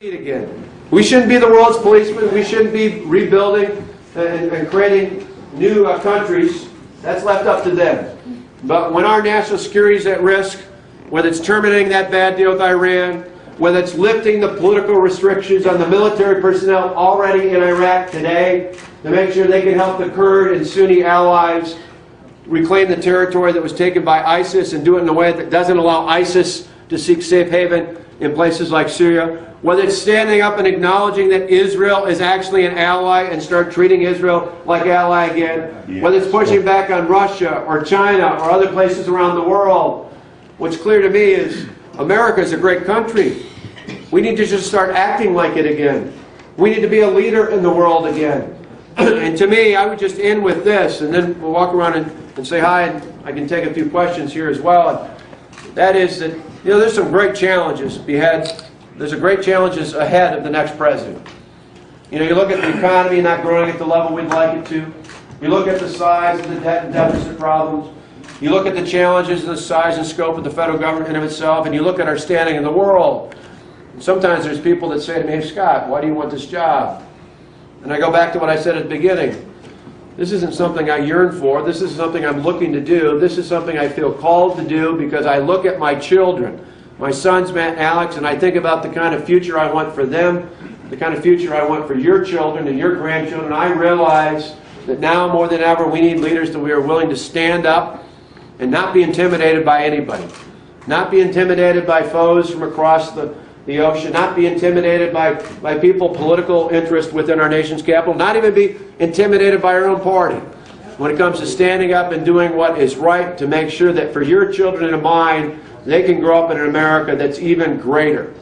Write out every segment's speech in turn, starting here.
Again. We shouldn't be the world's policemen. We shouldn't be rebuilding and creating new countries. That's left up to them. But when our national security is at risk, whether it's terminating that bad deal with Iran, whether it's lifting the political restrictions on the military personnel already in Iraq today to make sure they can help the Kurd and Sunni allies reclaim the territory that was taken by ISIS and do it in a way that doesn't allow ISIS to seek safe haven in places like Syria, whether it's standing up and acknowledging that Israel is actually an ally and start treating Israel like ally again, whether it's pushing back on Russia or China or other places around the world. What's clear to me is America is a great country. We need to just start acting like it again. We need to be a leader in the world again. And to me, I would just end with this, and then we'll walk around and say hi, and I can take a few questions here as well. And that is that, you know, there's some great challenges ahead. There's a great challenges ahead of the next president. You know, you look at the economy not growing at the level we'd like it to. You look at the size of the debt and deficit problems. You look at the challenges and the size and scope of the federal government in of itself, and you look at our standing in the world. And sometimes there's people that say to me, "Hey, Scott, why do you want this job?" And I go back to what I said at the beginning. This isn't something I yearn for. This is something I'm looking to do. This is something I feel called to do because I look at my children, my sons, Matt and Alex, and I think about the kind of future I want for them, the kind of future I want for your children and your grandchildren. I realize that now more than ever we need leaders that we are willing to stand up and not be intimidated by anybody. Not be intimidated by foes from across the ocean, not be intimidated by people, political interest within our nation's capital, not even be intimidated by our own party. When it comes to standing up and doing what is right to make sure that for your children and mine, they can grow up in an America that's even greater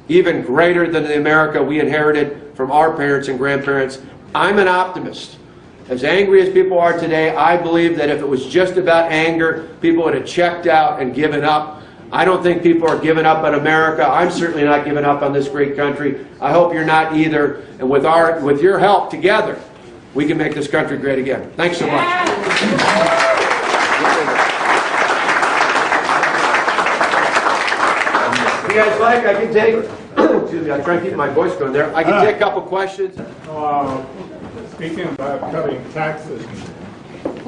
than the America we inherited from our parents and grandparents. I'm an optimist. As angry as people are today, I believe that if it was just about anger, people would have checked out and given up. I don't think people are giving up on America. I'm certainly not giving up on this great country. I hope you're not either. And with your help together, we can make this country great again. Thanks so much. If you guys like, I can take, excuse me, I'm trying to keep my voice going there. I can take a couple questions. Speaking about cutting taxes,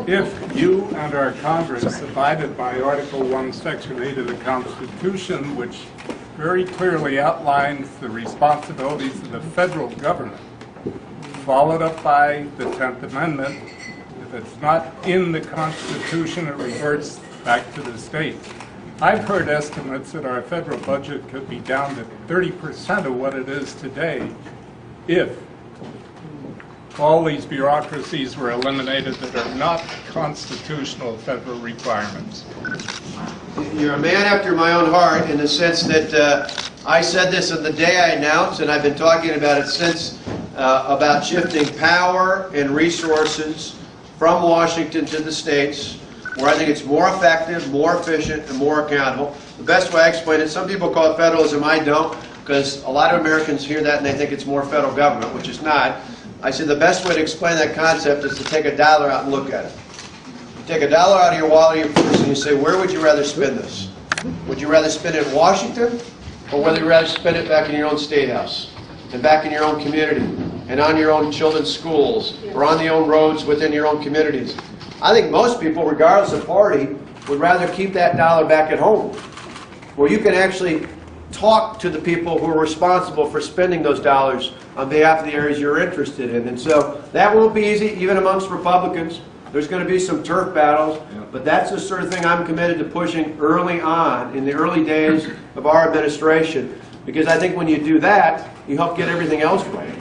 if you and our Congress abided by Article 1, Section 8 of the Constitution, which very clearly outlines the responsibilities of the federal government, followed up by the 10th Amendment, if it's not in the Constitution, it reverts back to the states. I've heard estimates that our federal budget could be down to 30% of what it is today if all these bureaucracies were eliminated that are not constitutional federal requirements. You're a man after my own heart in the sense that I said this on the day I announced, and I've been talking about it since, about shifting power and resources from Washington to the states, where I think it's more effective, more efficient, and more accountable. The best way I explain it, some people call it federalism, I don't, because a lot of Americans hear that and they think it's more federal government, which is not. I said the best way to explain that concept is to take a dollar out and look at it. You take a dollar out of your wallet or your purse and you say, where would you rather spend this? Would you rather spend it in Washington, or would you rather spend it back in your own state house, and back in your own community, and on your own children's schools, or on the own roads within your own communities? I think most people, regardless of party, would rather keep that dollar back at home, where you can actually talk to the people who are responsible for spending those dollars on behalf of the areas you're interested in. And so that won't be easy, even amongst Republicans. There's going to be some turf battles, but that's the sort of thing I'm committed to pushing early on, in the early days of our administration, because I think when you do that, you help get everything else right.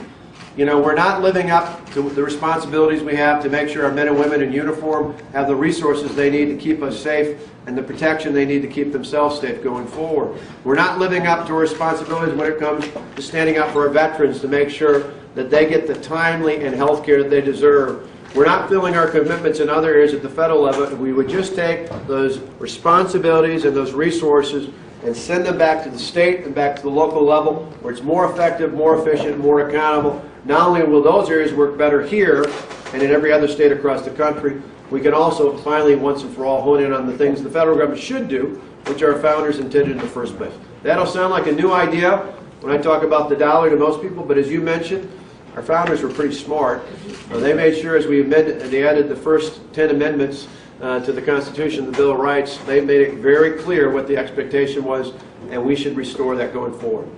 You know, we're not living up to the responsibilities we have to make sure our men and women in uniform have the resources they need to keep us safe and the protection they need to keep themselves safe going forward. We're not living up to our responsibilities when it comes to standing up for our veterans to make sure that they get the timely and health care that they deserve. We're not filling our commitments in other areas at the federal level. If we would just take those responsibilities and those resources and send them back to the state and back to the local level where it's more effective, more efficient, more accountable. Not only will those areas work better here and in every other state across the country, we can also finally once and for all hone in on the things the federal government should do, which our founders intended in the first place. That'll sound like a new idea. when I talk about the dollar to most people, but as you mentioned, our founders were pretty smart. They made sure as we amended, they added the first 10 amendments to the Constitution, the Bill of Rights, they made it very clear what the expectation was, and we should restore that going forward.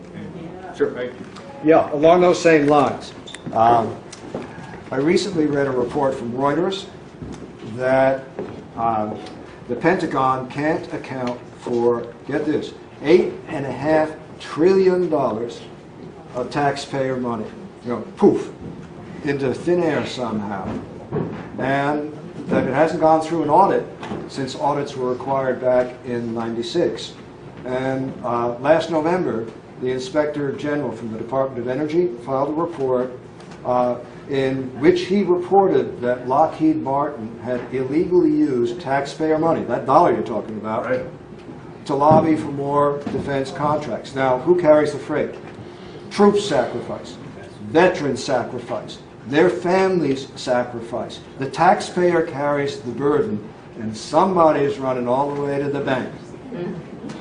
Sure. Thank you. Yeah, along those same lines. I recently read a report from Reuters that the Pentagon can't account for, get this, $8.5 trillion of taxpayer money. You know, poof, into thin air somehow. And that it hasn't gone through an audit since audits were required back in '96. And last November, the Inspector General from the Department of Energy filed a report in which he reported that Lockheed Martin had illegally used taxpayer money, that dollar you're talking about, Right. to lobby for more defense contracts. Now, who carries the freight? Troops sacrifice, veterans sacrifice, their families sacrifice. The taxpayer carries the burden, and somebody is running all the way to the bank.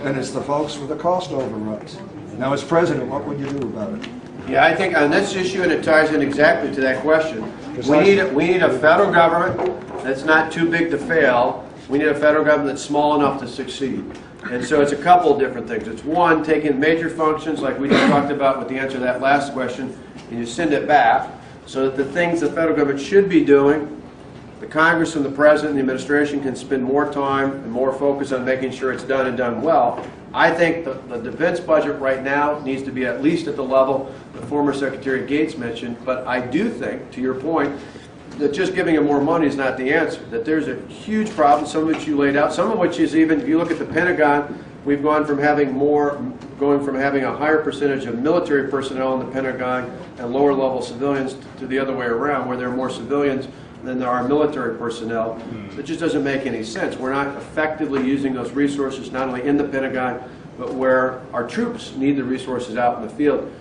And it's the folks with the cost overruns. Now, as president, what would you do about it? Yeah, I think on this issue, and it ties in exactly to that question, we need a federal government that's not too big to fail. We need a federal government that's small enough to succeed. And so it's a couple of different things. It's one, taking major functions like we just talked about with the answer to that last question, and you send it back so that the things the federal government should be doing, the Congress and the President and the administration can spend more time and more focus on making sure it's done and done well. I think the defense budget right now needs to be at least at the level that former Secretary Gates mentioned, but I do think, to your point, that just giving them more money is not the answer, that there's a huge problem, some of which you laid out, some of which is even, if you look at the Pentagon, we've gone from having a higher percentage of military personnel in the Pentagon and lower level civilians to the other way around, where there are more civilians than there are military personnel. It just doesn't make any sense. We're not effectively using those resources not only in the Pentagon, but where our troops need the resources out in the field.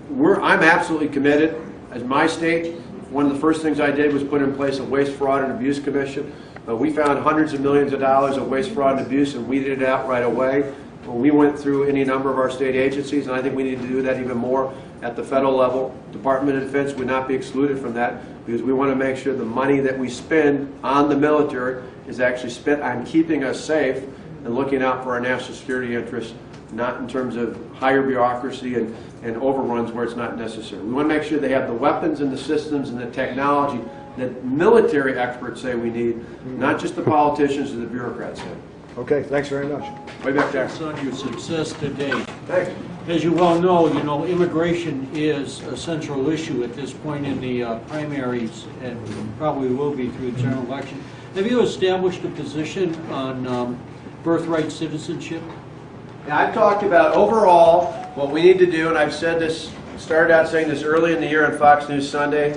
I'm absolutely committed, as my state, one of the first things I did was put in place a Waste, Fraud, and Abuse Commission. We found hundreds of millions of dollars of waste, fraud, and abuse and weeded it out right away. We went through any number of our state agencies, and I think we need to do that even more at the federal level. Department of Defense would not be excluded from that, because we want to make sure the money that we spend on the military is actually spent on keeping us safe and looking out for our national security interests, not in terms of higher bureaucracy and overruns where it's not necessary. We want to make sure they have the weapons and the systems and the technology that military experts say we need, not just the politicians or the bureaucrats say. Okay, thanks very much. Way back there. On your success to date. Thanks. As you well know, immigration is a central issue at this point in the primaries, and probably will be through the general election. Have you established a position on birthright citizenship? Now, I've talked about overall what we need to do, and I've said this, started out saying this early in the year on Fox News Sunday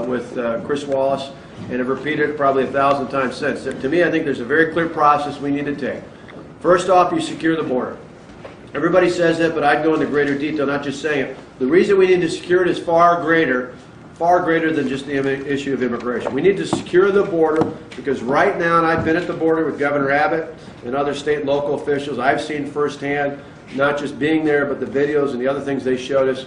with Chris Wallace, and have repeated it probably 1,000 times since. To me, I think there's a very clear process we need to take. First off, you secure the border. Everybody says that, but I'd go into greater detail, not just saying it. The reason we need to secure it is far greater than just the issue of immigration. We need to secure the border because right now, and I've been at the border with Governor Abbott and other state and local officials, I've seen firsthand, not just being there, but the videos and the other things they showed us.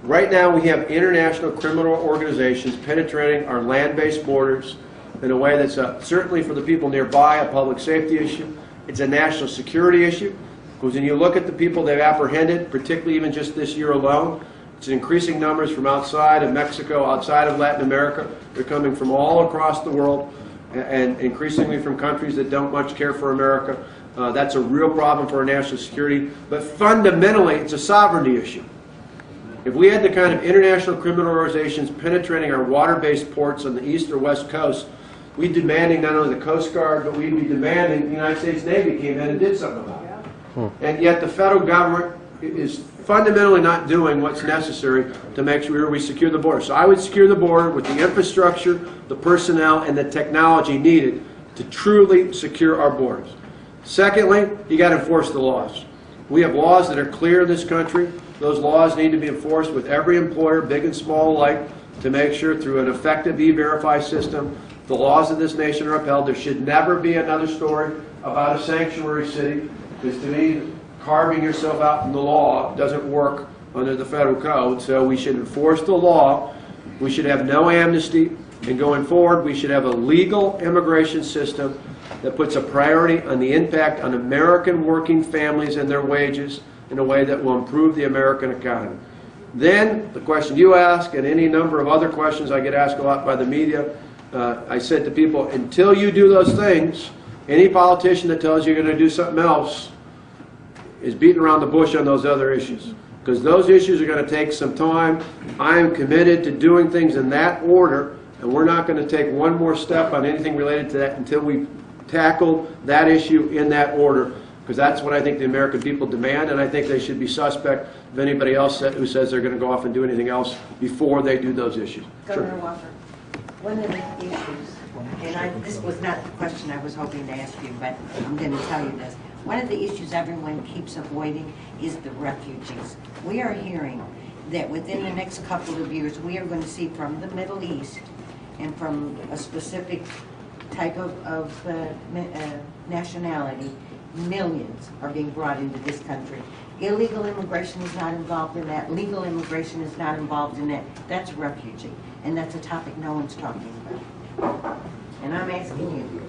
Right now, we have international criminal organizations penetrating our land-based borders in a way that's certainly for the people nearby a public safety issue. It's a national security issue because when you look at the people they've apprehended, particularly even just this year alone, it's increasing numbers from outside of Mexico, outside of Latin America. They're coming from all across the world and increasingly from countries that don't much care for America. That's a real problem for our national security. But fundamentally, it's a sovereignty issue. If we had the kind of international criminal organizations penetrating our water-based ports on the east or west coast, we'd be demanding not only the Coast Guard, but we'd be demanding the United States Navy came in and did something about it. And yet the federal government is fundamentally not doing what's necessary to make sure we secure the border. So I would secure the border with the infrastructure, the personnel, and the technology needed to truly secure our borders. Secondly, you got to enforce the laws. We have laws that are clear in this country. Those laws need to be enforced with every employer, big and small alike, to make sure through an effective E-Verify system, the laws of this nation are upheld. There should never be another story about a sanctuary city, because to me, carving yourself out in the law doesn't work under the federal code, so we should enforce the law. We should have no amnesty, and going forward, we should have a legal immigration system that puts a priority on the impact on American working families and their wages in a way that will improve the American economy. Then, the question you ask, and any number of other questions I get asked a lot by the media, I said to people, until you do those things, any politician that tells you you're going to do something else is beating around the bush on those other issues. Because those issues are going to take some time. I am committed to doing things in that order, and we're not going to take one more step on anything related to that until we've tackled that issue in that order, because that's what I think the American people demand, and I think they should be suspect of anybody else who says they're going to go off and do anything else before they do those issues. Governor Walker, one of the issues, and this was not the question I was hoping to ask you, but I'm going to tell you this. One of the issues everyone keeps avoiding is the refugees. We are hearing that within the next couple of years, we are going to see from the Middle East and from a specific type of nationality, millions are being brought into this country. Illegal immigration is not involved in that. Legal immigration is not involved in that. That's refugee, and that's a topic no one's talking about. And I'm asking you.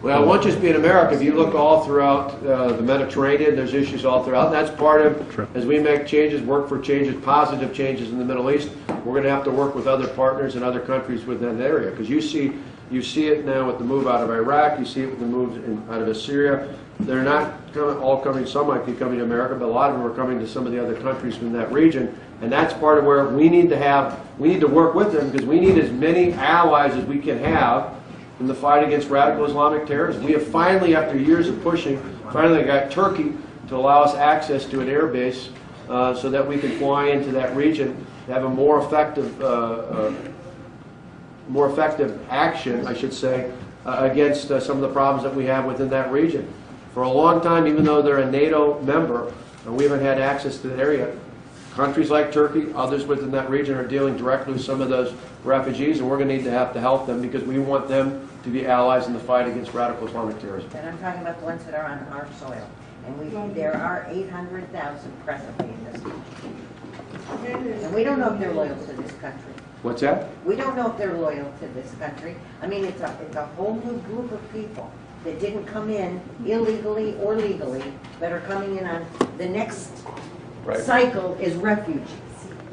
Well, it won't just be in America. If you look all throughout the Mediterranean, there's issues all throughout. And that's part of, as we make changes, work for changes, positive changes in the Middle East, we're going to have to work with other partners and other countries within that area. Because you see it now with the move out of Iraq, you see it with the move out of Syria. They're not all coming, some might be coming to America, but a lot of them are coming to some of the other countries in that region. And that's part of where we need to work with them, because we need as many allies as we can have in the fight against radical Islamic terrorism. We have finally, after years of pushing, finally got Turkey to allow us access to an air base so that we can fly into that region to have a more effective action, I should say, against some of the problems that we have within that region. For a long time, even though they're a NATO member, we haven't had access to that area. Countries like Turkey, others within that region are dealing directly with some of those refugees, and we're going to have to help them because we want them to be allies in the fight against radical Islamic terrorism. And I'm talking about the ones that are on our soil. And there are 800,000 presently in this country. And we don't know if they're loyal to this country. What's that? We don't know if they're loyal to this country. I mean, it's a whole new group of people that didn't come in illegally or legally, that are coming in on the next cycle is refugees.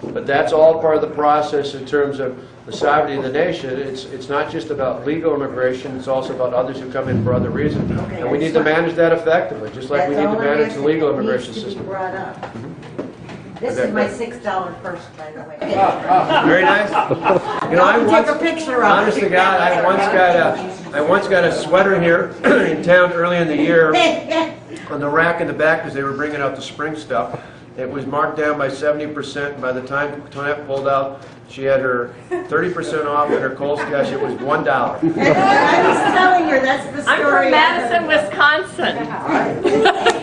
But that's all part of the process in terms of the sovereignty of the nation. It's not just about legal immigration, it's also about others who come in for other reasons. Okay, and we need to manage that effectively, just like we need to manage the legal immigration system. Brought up. This is my $6 purse, by the way. Very nice. You know, I take a picture of honest to God, I once got a sweater here in town early in the year on the rack in the back because they were bringing out the spring stuff. It was marked down by 70%. By the time Tonette pulled out, she had her 30% off at her Kohl's cash. It was $1. I was telling her, that's the story. I'm from Madison, Wisconsin.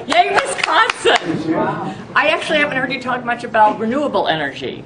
Yay, Wisconsin! Wow. I actually haven't heard you talk much about renewable energy.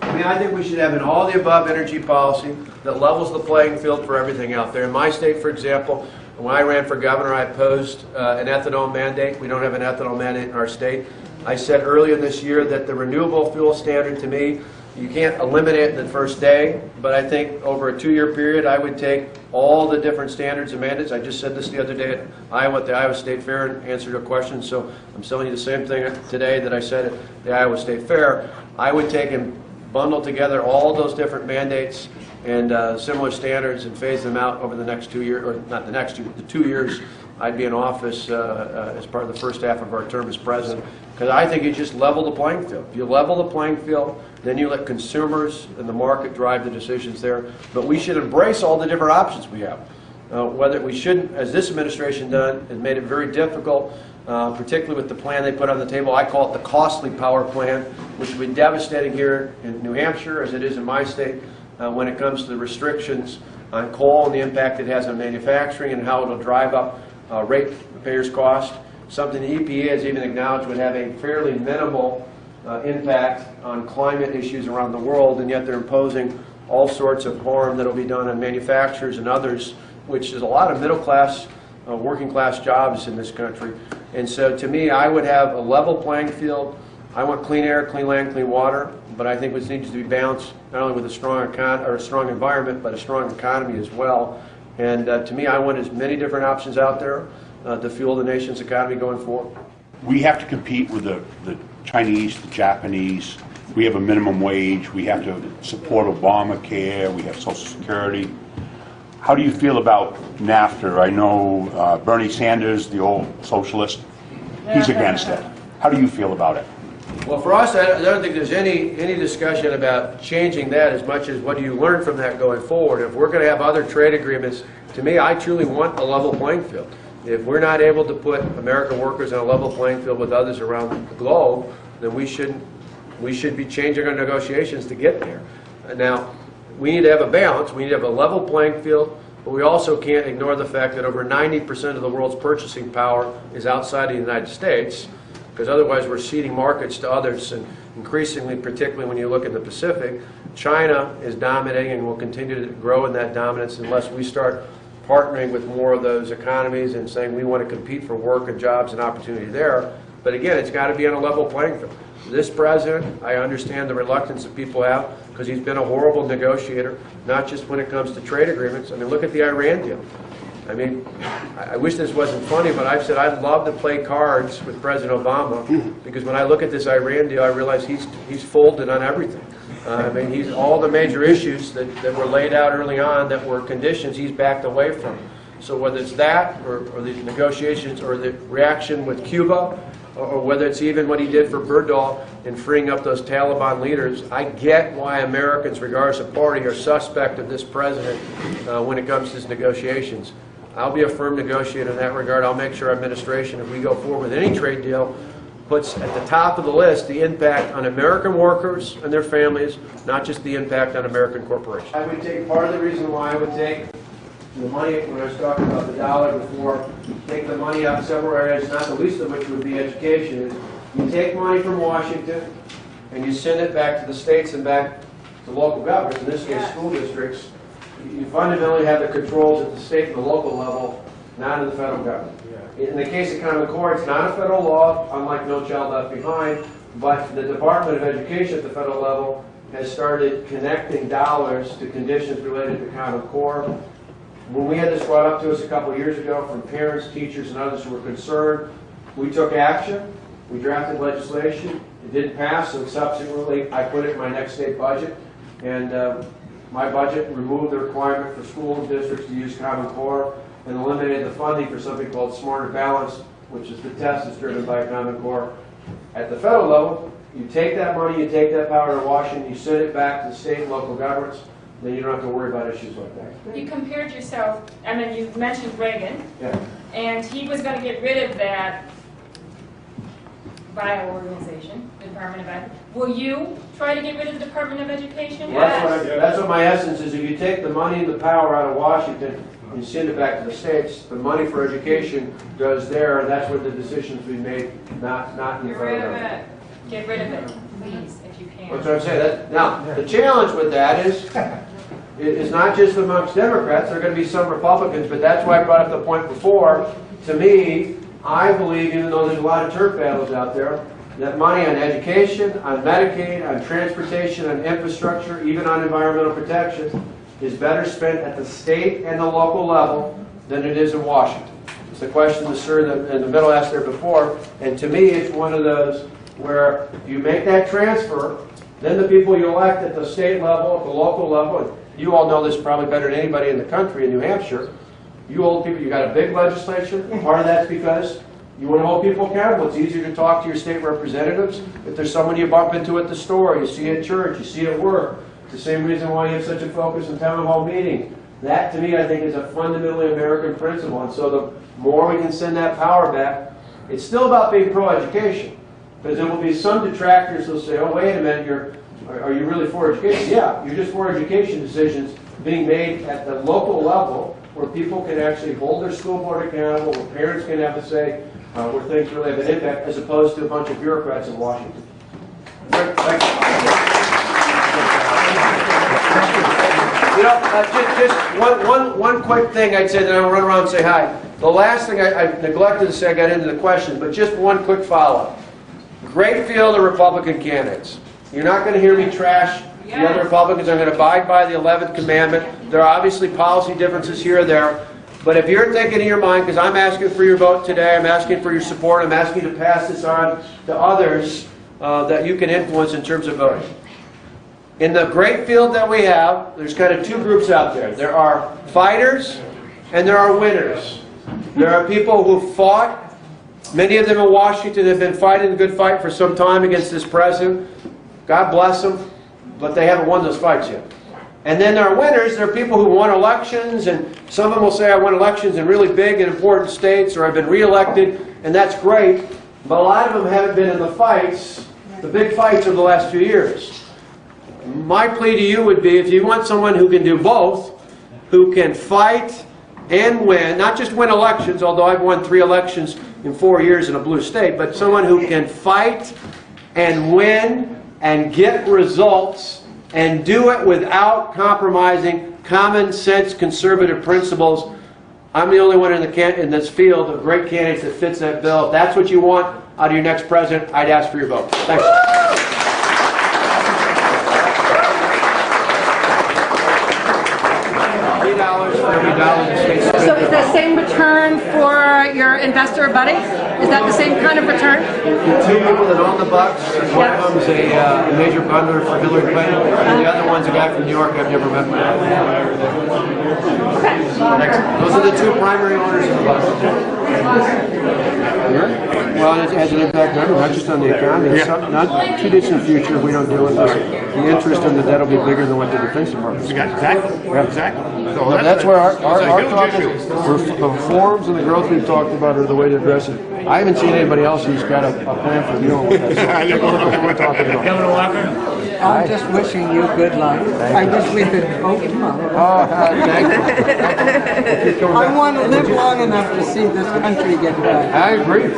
I mean, I think we should have an all-the-above energy policy that levels the playing field for everything out there. In my state, for example, when I ran for governor, I opposed an ethanol mandate. We don't have an ethanol mandate in our state. I said earlier this year that the renewable fuel standard, to me, you can't eliminate it the first day, but I think over a 2-year period, I would take all the different standards and mandates. I just said this the other day at Iowa, at the Iowa State Fair, and answered a question, so I'm telling you the same thing today that I said at the Iowa State Fair. I would take and bundle together all those different mandates and similar standards and phase them out over the next 2 years, or not the next 2, the 2 years I'd be in office as part of the first half of our term as president. Because I think you just level the playing field. If you level the playing field, then you let consumers and the market drive the decisions there. But we should embrace all the different options we have. Whether we shouldn't, as this administration done, has made it very difficult, particularly with the plan they put on the table. I call it the costly power plan, which will be devastating here in New Hampshire, as it is in my state, when it comes to the restrictions on coal and the impact it has on manufacturing and how it will drive up ratepayers' cost. Something the EPA has even acknowledged would have a fairly minimal impact on climate issues around the world, and yet they're imposing all sorts of harm that will be done on manufacturers and others, which is a lot of middle-class, working-class jobs in this country. And so to me, I would have a level playing field. I want clean air, clean land, clean water, but I think this needs to be balanced not only with a strong environment, but a strong economy as well. And to me, I want as many different options out there to fuel the nation's economy going forward. We have to compete with the Chinese, the Japanese. We have a minimum wage. We have to support Obamacare. We have Social Security. How do you feel about NAFTA? I know Bernie Sanders, the old socialist, he's against it. How do you feel about it? Well, for us, I don't think there's any discussion about changing that as much as what do you learn from that going forward. If we're going to have other trade agreements, to me, I truly want a level playing field. If we're not able to put American workers on a level playing field with others around the globe, then we should be changing our negotiations to get there. Now, we need to have a balance. We need to have a level playing field, but we also can't ignore the fact that over 90% of the world's purchasing power is outside of the United States, because otherwise we're ceding markets to others, and increasingly, particularly when you look at the Pacific, China is dominating and will continue to grow in that dominance unless we start partnering with more of those economies and saying we want to compete for work and jobs and opportunity there. But again, it's got to be on a level playing field. This president, I understand the reluctance that people have because he's been a horrible negotiator, not just when it comes to trade agreements. I mean, look at the Iran deal. I mean, I wish this wasn't funny, but I've said I'd love to play cards with President Obama because when I look at this Iran deal, I realize he's folded on everything. I mean, all the major issues that were laid out early on that were conditions, he's backed away from. So whether it's that or the negotiations or the reaction with Cuba, or whether it's even what he did for Berdahl in freeing up those Taliban leaders, I get why Americans, regardless of party, are suspect of this president when it comes to his negotiations. I'll be a firm negotiator in that regard. I'll make sure our administration, if we go forward with any trade deal, puts at the top of the list the impact on American workers and their families, not just the impact on American corporations. I would take part of the reason why I would take the money, when I was talking about the dollar before, take the money out of several areas, not the least of which would be education, is you take money from Washington and you send it back to the states and back to local governments, in this case school districts. You fundamentally have the controls at the state and the local level, not in the federal government. In the case of Common Core, it's not a federal law, unlike No Child Left Behind, but the Department of Education at the federal level has started connecting dollars to conditions related to Common Core. When we had this brought up to us a couple of years ago from parents, teachers, and others who were concerned, we took action. We drafted legislation. It didn't pass, so subsequently I put it in my next state budget. And my budget removed the requirement for school districts to use Common Core and eliminated the funding for something called Smarter Balance, which is the test that's driven by Common Core. At the federal level, you take that money, you take that power to Washington, you send it back to the state and local governments, then you don't have to worry about issues like that. You compared yourself, I mean, you mentioned Reagan, Yeah. and he was going to get rid of that bio-organization, Department of Education. Will you try to get rid of the Department of Education? Well, that's what my essence is. If you take the money and the power out of Washington and send it back to the states, the money for education goes there, and that's where the decisions we made, not in the federal government. Get rid of it, please, if you can. That's what I'm saying. Now, the challenge with that is not just amongst Democrats. There are going to be some Republicans, but that's why I brought up the point before. To me, I believe, even though there's a lot of turf battles out there, that money on education, on Medicaid, on transportation, on infrastructure, even on environmental protection, is better spent at the state and the local level than it is in Washington. It's the question the sir in the middle asked there before, and to me it's one of those where you make that transfer, then the people you elect at the state level, at the local level, and you all know this probably better than anybody in the country in New Hampshire, you old people, you got a big legislature. Part of that's because you want to hold people accountable. It's easier to talk to your state representatives if there's someone you bump into at the store, you see at church, you see at work. It's the same reason why you have such a focus in town hall meetings. That, to me, I think is a fundamentally American principle. And so the more we can send that power back, it's still about being pro-education. Because there will be some detractors who'll say, oh, wait a minute, are you really for education? Yeah, you're just for education decisions being made at the local level where people can actually hold their school board accountable, where parents can have a say, where things really have an impact, as opposed to a bunch of bureaucrats in Washington. Thank you. You know, just one quick thing I'd say, then I'll run around and say hi. The last thing I neglected to say, I got into the questions, but just one quick follow-up. great field of Republican candidates. You're not going to hear me trash the other Republicans. I'm going to abide by the 11th commandment. There are obviously policy differences here or there. But if you're thinking in your mind, because I'm asking for your vote today, I'm asking for your support, I'm asking you to pass this on to others that you can influence in terms of voting. In the great field that we have, there's kind of two groups out there. There are fighters and there are winners. There are people who fought. Many of them in Washington have been fighting the good fight for some time against this president. God bless them, but they haven't won those fights yet. And then there are winners. There are people who won elections, and some of them will say, I won elections in really big and important states, or I've been reelected, and that's great. But a lot of them haven't been in the fights, the big fights of the last few years. My plea to you would be, if you want someone who can do both, who can fight and win, not just win elections, although I've won 3 elections in 4 years in a blue state, but someone who can fight and win and get results and do it without compromising common sense conservative principles. I'm the only one in this field of great candidates that fits that bill. If that's what you want out of your next president, I'd ask for your vote. Thanks. So is that same return for your investor buddy? Is that the same kind of return? The 2 people that own the Bucks, one of them is a major bundler for Hillary Clinton, and the other one's a guy from New York I've never met. Those are the 2 primary owners of the Bucks. Well, it has an impact on everyone, not just on the economy. It's not too distant future if we don't deal with this. The interest on the debt will be bigger than what the Defense Department's. Exactly. Yeah. Exactly. So But that's where our talk issue. is. The reforms and the growth we've talked about are the way to address it. I haven't seen anybody else who's got a plan for dealing with that. So take a look at what we're talking about. I'm just wishing you good luck. I wish we could vote tomorrow. Oh, thank you. I want to live long enough to see this country get better. I agree.